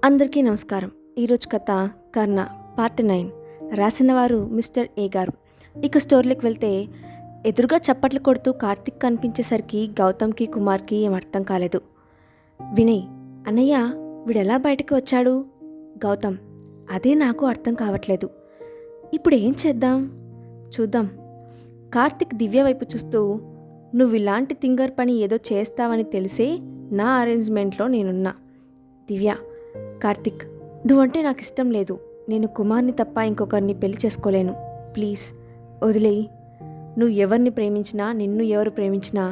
అందరికీ నమస్కారం. ఈరోజు కథ కర్ణ పార్ట్ 9. రాసిన వారు మిస్టర్ ఏ గారు. ఇక స్టోరీలోకి వెళ్తే, ఎదురుగా చప్పట్లు కొడుతూ కార్తిక్ కనిపించేసరికి గౌతమ్కి కుమార్కి ఏం అర్థం కాలేదు. వినయ్, అన్నయ్య వీడెలా బయటకు వచ్చాడు? గౌతమ్, అదే నాకు అర్థం కావట్లేదు. ఇప్పుడు ఏం చేద్దాం? చూద్దాం. కార్తిక్ దివ్య వైపు చూస్తూ, నువ్వు ఇలాంటి తింగర్ పని ఏదో చేస్తావని తెలిసే నా అరేంజ్మెంట్లో నేనున్నా. దివ్య, కార్తిక్, నువ్వంటే నాకు ఇష్టం లేదు. నేను కుమార్ని తప్ప ఇంకొకరిని పెళ్లి చేసుకోలేను. ప్లీజ్ వదిలేయి. నువ్వు ఎవరిని ప్రేమించినా, నిన్ను ఎవరు ప్రేమించినా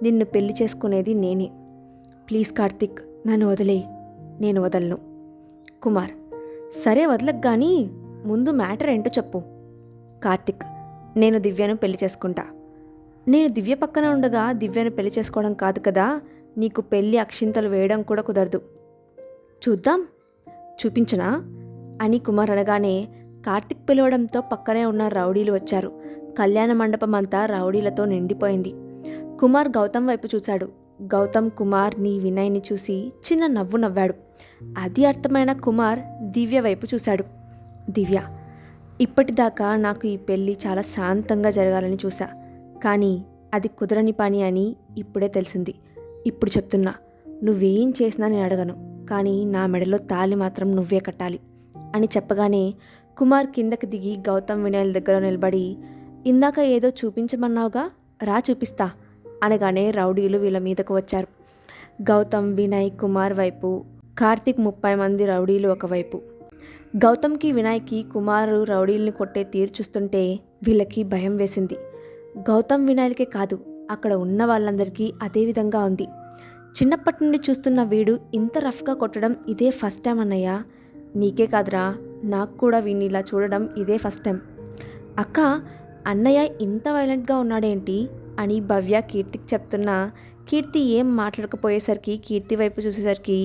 నిన్ను పెళ్లి చేసుకునేది నేనే. ప్లీజ్ కార్తిక్, నన్ను వదిలేయి. నేను వదలను. కుమార్, సరే వదలకు కానీ ముందు మ్యాటర్ ఏంటో చెప్పు. కార్తిక్, నేను దివ్యను పెళ్లి చేసుకుంటా. నేను దివ్య పక్కన ఉండగా దివ్యను పెళ్లి చేసుకోవడం కాదు కదా, నీకు పెళ్లి అక్షింతలు వేయడం కూడా కుదరదు. చూద్దాం, చూపించనా అని కుమార్ అనగానే కార్తిక్ పిలవడంతో పక్కనే ఉన్న రౌడీలు వచ్చారు. కళ్యాణ మండపం అంతా రౌడీలతో నిండిపోయింది. కుమార్ గౌతమ్ వైపు చూశాడు. గౌతమ్ కుమార్ని వినయ్ని చూసి చిన్న నవ్వు నవ్వాడు. అది అర్థమైన కుమార్ దివ్య వైపు చూశాడు. దివ్య, ఇప్పటిదాకా నాకు ఈ పెళ్ళి చాలా శాంతంగా జరగాలని చూశా, కానీ అది కుదరని పని అని ఇప్పుడే తెలిసింది. ఇప్పుడు చెప్తున్నా, నువ్వేం చేసినా నేను అడగను, కానీ నా మెడలో తాళి మాత్రం నువ్వే కట్టాలి అని చెప్పగానే కుమార్ కిందకి దిగి గౌతమ్ వినయ్ దగ్గర నిలబడి, ఇందాక ఏదో చూపించమన్నావుగా, రా చూపిస్తా అనగానే రౌడీలు వీళ్ళ మీదకు వచ్చారు. గౌతమ్, వినయ్, కుమార్ వైపు కార్తిక్ 30 మంది రౌడీలు ఒకవైపు. గౌతమ్కి, వినయ్కి కుమారు రౌడీల్ని కొట్టే తీరు చూస్తుంటే వీళ్ళకి భయం వేసింది. గౌతమ్, వినయ్లకే కాదు, అక్కడ ఉన్న వాళ్ళందరికీ అదే విధంగా ఉంది. చిన్నప్పటి నుండి చూస్తున్న వీడు ఇంత రఫ్గా కొట్టడం ఇదే ఫస్ట్ టైం అన్నయ్య. నీకే కాదురా, నాకు కూడా వీడిని ఇలా చూడడం ఇదే ఫస్ట్ టైం. అక్క, అన్నయ్య ఇంత వైలెంట్గా ఉన్నాడేంటి అని భవ్య కీర్తికి చెప్తున్నా, కీర్తి ఏం మాట్లాడకపోయేసరికి కీర్తి వైపు చూసేసరికి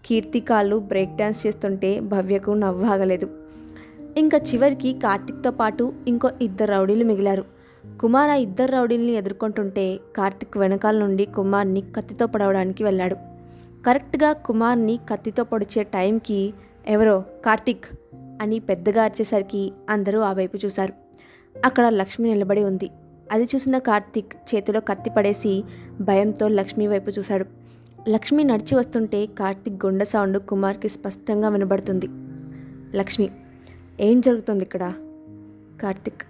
కీర్తి కాళ్ళు బ్రేక్ డ్యాన్స్ చేస్తుంటే భవ్యకు నవ్వు ఆగలేదు. ఇంకా చివరికి కార్తిక్తో పాటు ఇంకో 2 రౌడీలు మిగిలారు. కుమార్ ఆ 2 రౌడీల్ని ఎదుర్కొంటుంటే కార్తిక్ వెనకాల నుండి కుమార్ని కత్తితో పొడవడానికి వెళ్ళాడు. కరెక్ట్గా కుమార్ని కత్తితో పొడిచే టైంకి ఎవరో కార్తిక్ అని పెద్దగా అరిచేసరికి అందరూ ఆ వైపు చూశారు. అక్కడ లక్ష్మి నిలబడి ఉంది. అది చూసిన కార్తిక్ చేతిలో కత్తి పడేసి భయంతో లక్ష్మి వైపు చూశాడు. లక్ష్మి నడిచి వస్తుంటే కార్తిక్ గుండె సౌండ్ కుమార్కి స్పష్టంగా వినబడుతుంది. లక్ష్మి, ఏం జరుగుతుంది ఇక్కడ? కార్తిక్,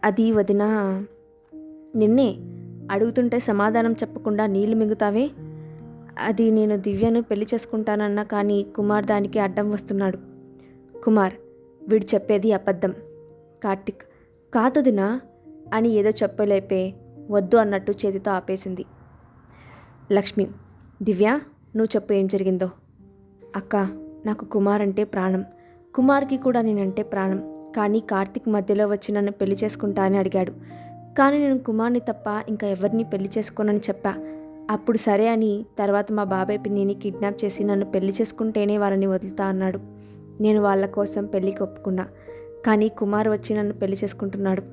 అది వదినా, నిన్నే అడుగుతుంటే సమాధానం చెప్పకుండా నీళ్లు మింగుతావే. అది నేను దివ్యను పెళ్లి చేసుకుంటానన్నా, కానీ కుమార్ దానికి అడ్డం వస్తున్నాడు. కుమార్, వీడు చెప్పేది అబద్ధం. కార్తిక్, కాదుదినా అని ఏదో చెప్పలేపే వద్దు అన్నట్టు చేతితో ఆపేసింది. లక్ష్మి, దివ్య, నువ్వు చెప్పు ఏం జరిగిందో. అక్క, నాకు కుమార్ అంటే ప్రాణం. కుమార్కి కూడా నేనంటే ప్రాణం. కానీ కార్తిక్ మధ్యలో వచ్చి నన్ను పెళ్లి చేసుకుంటా అని అడిగాడు. కానీ నేను కుమార్ని తప్ప ఇంకా ఎవరిని పెళ్లి చేసుకోనని చెప్పా. అప్పుడు సరే అని తర్వాత మా బాబాయ్ పిన్నిని కిడ్నాప్ చేసి నన్ను పెళ్లి చేసుకుంటేనే వాళ్ళని వదులుతా అన్నాడు. నేను వాళ్ళ కోసం పెళ్లికి ఒప్పుకున్నా. కానీ కుమార్ వచ్చి నన్ను పెళ్లి చేసుకుంటున్నాడు.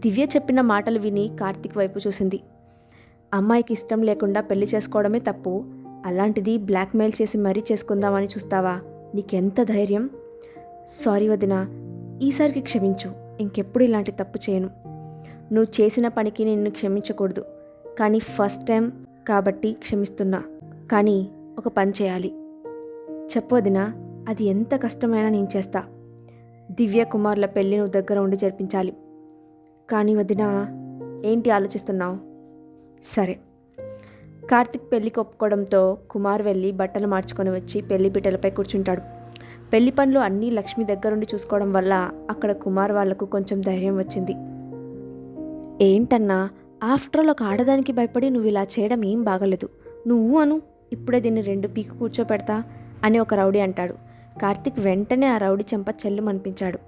దివ్య చెప్పిన మాటలు విని కార్తిక్ వైపు చూసింది. అమ్మాయికి ఇష్టం లేకుండా పెళ్లి చేసుకోవడమే తప్పు, అలాంటిది బ్లాక్మెయిల్ చేసి మరీ చేసుకుందామని చూస్తావా? నీకెంత ధైర్యం? సారీ వదినా, ఈసారికి క్షమించు. ఇంకెప్పుడు ఇలాంటి తప్పు చేయను. నువ్వు చేసిన పనికి నిన్ను క్షమించకూడదు, కానీ ఫస్ట్ టైం కాబట్టి క్షమిస్తున్నా. కానీ ఒక పని చేయాలి. చెప్పు వదినా, అది ఎంత కష్టమైనా నేను చేస్తా. దివ్య కుమార్ల పెళ్ళి నువ్వు దగ్గర ఉండి జరిపించాలి. కానీ వదినా, ఏంటి ఆలోచిస్తున్నావు? సరే. కార్తిక్ పెళ్ళికి ఒప్పుకోవడంతో కుమార్ వెళ్ళి బట్టలు మార్చుకొని వచ్చి పెళ్లి బిడ్డలపై కూర్చుంటాడు. పెళ్లి పనులు అన్నీ లక్ష్మి దగ్గరుండి చూసుకోవడం వల్ల అక్కడ కుమార్ వాళ్లకు కొంచెం ధైర్యం వచ్చింది. ఏంటన్నా, ఆఫ్టర్ ఆల్ ఒక ఆడదానికి భయపడి నువ్వు ఇలా చేయడం ఏం బాగలేదు. నువ్వు అను, ఇప్పుడే దీన్ని 2 పీకు కూర్చోపెడతా అని ఒక రౌడీ అంటాడు. కార్తిక్ వెంటనే ఆ రౌడీ చెంప చెల్లుమనిపించాడు.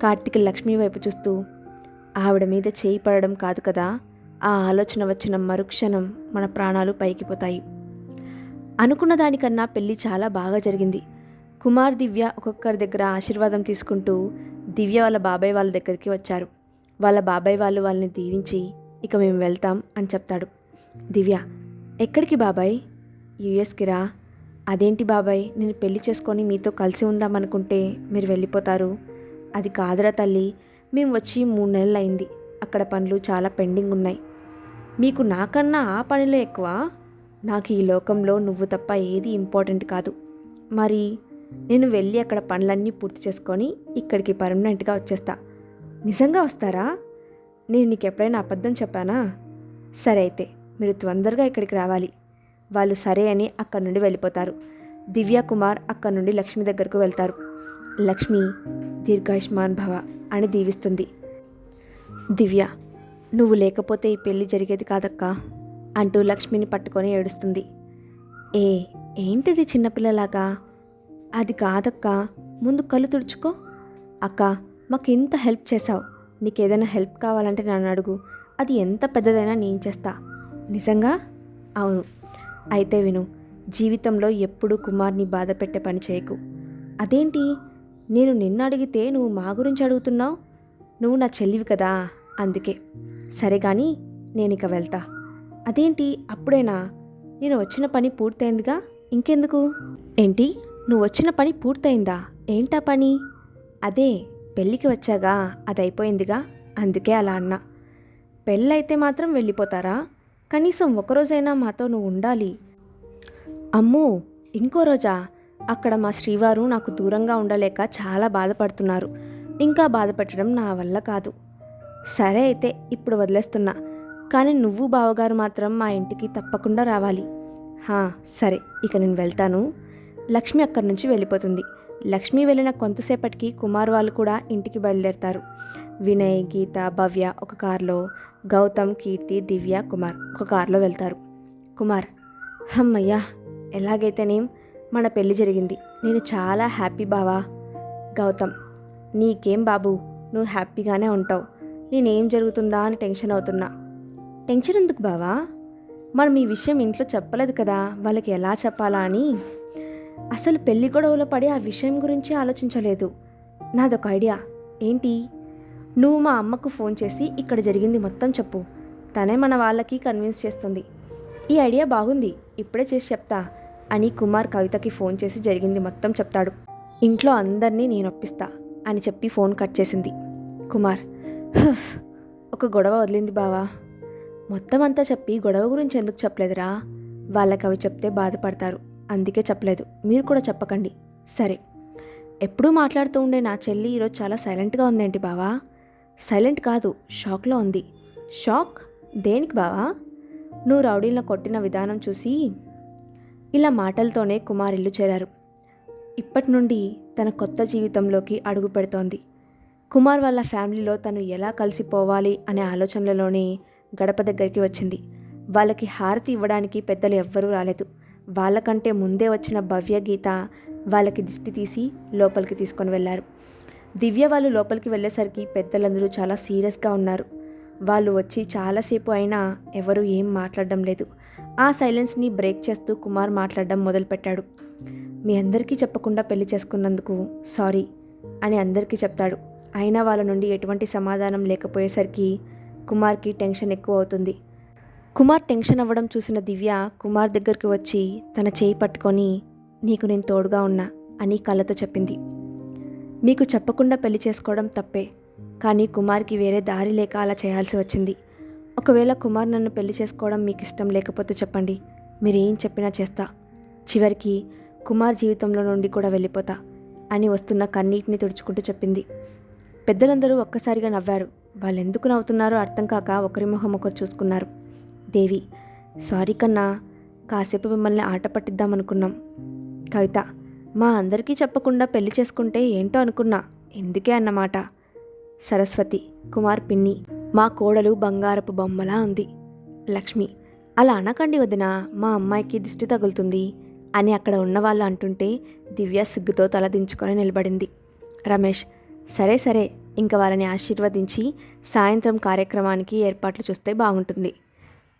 కార్తిక్ లక్ష్మి వైపు చూస్తూ, ఆవిడ మీద చేయి పడడం కాదు కదా, ఆ ఆలోచన వచ్చిన మరుక్షణం మన ప్రాణాలు పైకి పోతాయి. అనుకున్న దానికన్నా పెళ్ళి చాలా బాగా జరిగింది. కుమార్, దివ్య ఒక్కొక్కరి దగ్గర ఆశీర్వాదం తీసుకుంటూ దివ్య వాళ్ళ బాబాయ్ వాళ్ళ దగ్గరికి వచ్చారు. వాళ్ళ బాబాయ్ వాళ్ళు వాళ్ళని దీవించి, ఇక మేము వెళ్తాం అని చెప్తాడు. దివ్య, ఎక్కడికి బాబాయ్? యుఎస్కి రా, అదేంటి బాబాయ్, నేను పెళ్లి చేసుకొని మీతో కలిసి ఉందామనుకుంటే మీరు వెళ్ళిపోతారు? అది కాదురా తల్లి, మేము వచ్చి 3 నెలలు అయింది. అక్కడ పనులు చాలా పెండింగ్ ఉన్నాయి. మీకు నాకన్నా ఆ పనిలో ఎక్కువ? నాకు ఈ లోకంలో నువ్వు తప్ప ఏది ఇంపార్టెంట్ కాదు. మరి నేను వెళ్ళి అక్కడ పనులన్నీ పూర్తి చేసుకొని ఇక్కడికి పర్మనెంట్గా వచ్చేస్తా. నిజంగా వస్తారా? నేను నీకు ఎప్పుడైనా అబద్ధం చెప్పానా? సరే అయితే మీరు తొందరగా ఇక్కడికి రావాలి. వాళ్ళు సరే అని అక్కడి నుండి వెళ్ళిపోతారు. దివ్య కుమార్ అక్కడి నుండి లక్ష్మి దగ్గరకు వెళ్తారు. లక్ష్మి దీర్ఘాయుష్మాన్ భవ అని దీవిస్తుంది. దివ్య, నువ్వు లేకపోతే ఈ పెళ్ళి జరిగేది కాదక్కా అంటూ లక్ష్మిని పట్టుకొని ఏడుస్తుంది. ఏంటిది చిన్నపిల్లలాగా? అది కాదక్కా, ముందు కళ్ళు తుడుచుకో. అక్క, మాకు ఇంత హెల్ప్ చేశావు. నీకేదైనా హెల్ప్ కావాలంటే నన్ను అడుగు. అది ఎంత పెద్దదైనా నేను చేస్తా. నిజంగా? అవును. అయితే విను, జీవితంలో ఎప్పుడూ కుమార్ని బాధ పెట్టే పని చేయకు. అదేంటి, నేను నిన్ను అడిగితే నువ్వు మా గురించి అడుగుతున్నావు? నువ్వు నా చెల్లివి కదా, అందుకే. సరే కానీ నేను ఇక వెళ్తా. అదేంటి అప్పుడేనా? నేను వచ్చిన పని పూర్తయిందిగా, ఇంకెందుకు? ఏంటి, నువ్వు వచ్చిన పని పూర్తయిందా? ఏంటా పని? అదే పెళ్ళికి వచ్చాగా, అది అయిపోయిందిగా, అందుకే అలా అన్నా. పెళ్ళైతే మాత్రం వెళ్ళిపోతారా? కనీసం ఒకరోజైనా మాతో నువ్వు ఉండాలి. అమ్మో, ఇంకో రోజా? అక్కడ మా శ్రీవారు నాకు దూరంగా ఉండలేక చాలా బాధపడుతున్నారు. ఇంకా బాధపెట్టడం నా వల్ల కాదు. సరే అయితే ఇప్పుడు వదిలేస్తున్నా. కానీ నువ్వు బావగారు మాత్రం మా ఇంటికి తప్పకుండా రావాలి. సరే, ఇక నేను వెళ్తాను. లక్ష్మి అక్కడి నుంచి వెళ్ళిపోతుంది. లక్ష్మి వెళ్ళిన కొంతసేపటికి కుమార్ వాళ్ళు కూడా ఇంటికి బయలుదేరుతారు. వినయ్, గీత, భవ్య ఒక కారులో, గౌతమ్, కీర్తి, దివ్య, కుమార్ ఒక కారులో వెళ్తారు. కుమార్, అమ్మయ్యా, ఎలాగైతేనేం మన పెళ్ళి జరిగింది. నేను చాలా హ్యాపీ బావా. గౌతమ్, నీకేం బాబు, నువ్వు హ్యాపీగానే ఉంటావు. నేనేం జరుగుతుందా అని టెన్షన్ అవుతున్నా. టెన్షన్ ఎందుకు బావా? మనం ఈ విషయం ఇంట్లో చెప్పలేదు కదా, వాళ్ళకి ఎలా చెప్పాలా అని. అసలు పెళ్లి గొడవలో పడి ఆ విషయం గురించి ఆలోచించలేదు. నాదొక ఐడియా. ఏంటి? నువ్వు మా అమ్మకు ఫోన్ చేసి ఇక్కడ జరిగింది మొత్తం చెప్పు. తనే మన వాళ్ళకి కన్విన్స్ చేస్తుంది. ఈ ఐడియా బాగుంది, ఇప్పుడే చేసి చెప్తా అని కుమార్ కవితకి ఫోన్ చేసి జరిగింది మొత్తం చెప్తాడు. ఇంట్లో అందరినీ నేను ఒప్పిస్తా అని చెప్పి ఫోన్ కట్ చేసింది. కుమార్, ఒక గొడవ వదిలింది బావా. మొత్తం అంతా చెప్పి గొడవ గురించి ఎందుకు చెప్పలేదురా? వాళ్ళకి అవి చెప్తే బాధపడతారు, అందుకే చెప్పలేదు. మీరు కూడా చెప్పకండి. సరే. ఎప్పుడూ మాట్లాడుతూ ఉండే నా చెల్లి ఈరోజు చాలా సైలెంట్గా ఉందేంటి బావా? సైలెంట్ కాదు, షాక్లో ఉంది. షాక్? దేనికి బావా? నువ్వు రౌడీలను కొట్టిన విధానం చూసి. ఇలా మాటలతోనే కుమార్ ఇల్లు చేరారు. ఇప్పటి నుండి తన కొత్త జీవితంలోకి అడుగు పెడుతోంది. కుమార్ వాళ్ళ ఫ్యామిలీలో తను ఎలా కలిసిపోవాలి అనే ఆలోచనలలోనే గడప దగ్గరికి వచ్చింది. వాళ్ళకి హారతి ఇవ్వడానికి పెద్దలు ఎవ్వరూ రాలేదు. వాళ్ళకంటే ముందే వచ్చిన భవ్య, గీత వాళ్ళకి దిష్టి తీసి లోపలికి తీసుకొని వెళ్ళారు. దివ్య వాళ్ళు లోపలికి వెళ్ళేసరికి పెద్దలందరూ చాలా సీరియస్గా ఉన్నారు. వాళ్ళు వచ్చి చాలాసేపు అయినా ఎవరూ ఏం మాట్లాడడం లేదు. ఆ సైలెన్స్ని బ్రేక్ చేస్తూ కుమార్ మాట్లాడడం మొదలుపెట్టాడు. మీ అందరికీ చెప్పకుండా పెళ్లి చేసుకున్నందుకు సారీ అని అందరికీ చెప్తాడు. అయినా వాళ్ళ నుండి ఎటువంటి సమాధానం లేకపోయేసరికి కుమార్కి టెన్షన్ ఎక్కువ అవుతుంది. కుమార్ టెన్షన్ అవ్వడం చూసిన దివ్య కుమార్ దగ్గరికి వచ్చి తన చేయి పట్టుకొని, నీకు నేను తోడుగా ఉన్నా అని కళ్ళతో చెప్పింది. మీకు చెప్పకుండా పెళ్లి చేసుకోవడం తప్పే, కానీ కుమార్కి వేరే దారి లేక అలా చేయాల్సి వచ్చింది. ఒకవేళ కుమార్ నన్ను పెళ్లి చేసుకోవడం మీకు ఇష్టం లేకపోతే చెప్పండి, మీరేం చెప్పినా చేస్తా. చివరికి కుమార్ జీవితంలో నుండి కూడా వెళ్ళిపోతా అని వస్తున్న కన్నీటిని తుడుచుకుంటూ చెప్పింది. పెద్దలందరూ ఒక్కసారిగా నవ్వారు. వాళ్ళు ఎందుకు నవ్వుతున్నారో అర్థం కాక ఒకరి మొహం ఒకరు చూసుకున్నారు. దేవి, సారీ కన్నా, కాసేపు మిమ్మల్ని ఆట పట్టిద్దామనుకున్నాం. కవిత, మా అందరికీ చెప్పకుండా పెళ్లి చేసుకుంటే ఏంటో అనుకున్నా, ఎందుకే అన్నమాట. సరస్వతి, కుమార్ పిన్ని, మా కోడలు బంగారపు బొమ్మలా ఉంది. లక్ష్మి, అలా అనకండి వదిన, మా అమ్మాయికి దిష్టి తగులుతుంది అని అక్కడ ఉన్నవాళ్ళు అంటుంటే దివ్య సిగ్గుతో తలదించుకొని నిలబడింది. రమేష్, సరే సరే, ఇంక వాళ్ళని ఆశీర్వదించి సాయంత్రం కార్యక్రమానికి ఏర్పాట్లు చూస్తే బాగుంటుంది.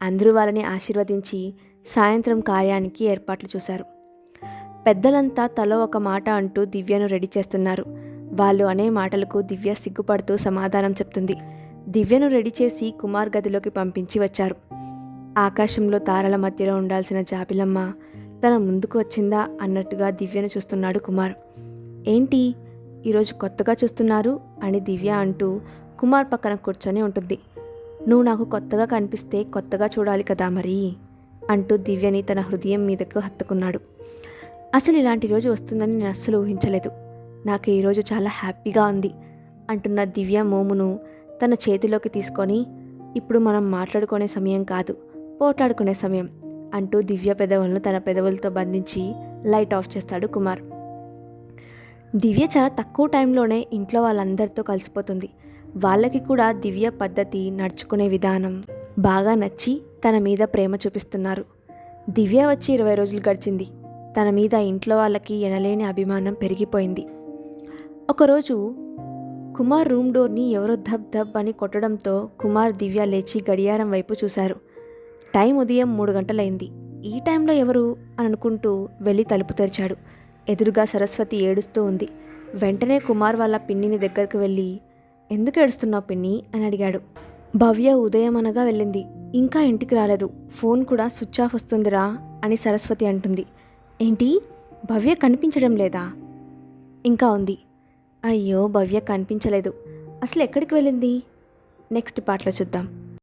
అందరూ వాళ్ళని ఆశీర్వదించి సాయంత్రం కార్యానికి ఏర్పాట్లు చూశారు. పెద్దలంతా తలో ఒక మాట అంటూ దివ్యను రెడీ చేస్తున్నారు. వాళ్ళు అనే మాటలకు దివ్య సిగ్గుపడుతూ సమాధానం చెప్తుంది. దివ్యను రెడీ చేసి కుమార్ గదిలోకి పంపించి వచ్చారు. ఆకాశంలో తారల మధ్యలో ఉండాల్సిన జాబిలమ్మ తన ముందుకు వచ్చిందా అన్నట్టుగా దివ్యను చూస్తున్నాడు కుమార్. ఏంటి ఈరోజు కొత్తగా చూస్తున్నారు అని దివ్య అంటూ కుమార్ పక్కన కూర్చొని ఉంటుంది. నువ్వు నాకు కొత్తగా కనిపిస్తే కొత్తగా చూడాలి కదా మరి అంటూ దివ్యని తన హృదయం మీదకు హత్తుకున్నాడు. అసలు ఇలాంటి రోజు వస్తుందని నేను అస్సలు ఊహించలేదు. నాకు ఈరోజు చాలా హ్యాపీగా ఉంది అంటున్న దివ్య మోమును తన చేతిలోకి తీసుకొని, ఇప్పుడు మనం మాట్లాడుకునే సమయం కాదు, పోట్లాడుకునే సమయం అంటూ దివ్య పెదవులను తన పెదవులతో బంధించి లైట్ ఆఫ్ చేస్తాడు కుమార్. దివ్య చాలా తక్కువ టైంలోనే ఇంట్లో వాళ్ళందరితో కలిసిపోతుంది. వాళ్ళకి కూడా దివ్య పద్ధతి, నడుచుకునే విధానం బాగా నచ్చి తన మీద ప్రేమ చూపిస్తున్నారు. దివ్య వచ్చి 20 రోజులు గడిచింది. తన మీద ఇంట్లో వాళ్ళకి ఎనలేని అభిమానం పెరిగిపోయింది. ఒకరోజు కుమార్ రూమ్ డోర్ని ఎవరో ధబ్ ధబ్ అని కొట్టడంతో కుమార్, దివ్య లేచి గడియారం వైపు చూశారు. టైం ఉదయం 3 గంటలైంది. ఈ టైంలో ఎవరు అని అనుకుంటూ వెళ్ళి తలుపు తెరిచాడు. ఎదురుగా సరస్వతి ఏడుస్తూ ఉంది. వెంటనే కుమార్ వాళ్ళ పిన్నిని దగ్గరకు వెళ్ళి, ఎందుకు ఏడుస్తున్నావు పిన్ని అని అడిగాడు. భవ్య ఉదయం అనగా వెళ్ళింది, ఇంకా ఇంటికి రాలేదు, ఫోన్ కూడా స్విచ్ ఆఫ్ వస్తుందిరా అని సరస్వతి అంటుంది. ఏంటి, భవ్య కనిపించడం లేదా? ఇంకా ఉంది. అయ్యో, భవ్య కనిపించలేదు, అసలు ఎక్కడికి వెళ్ళింది? నెక్స్ట్ పార్ట్లో చూద్దాం.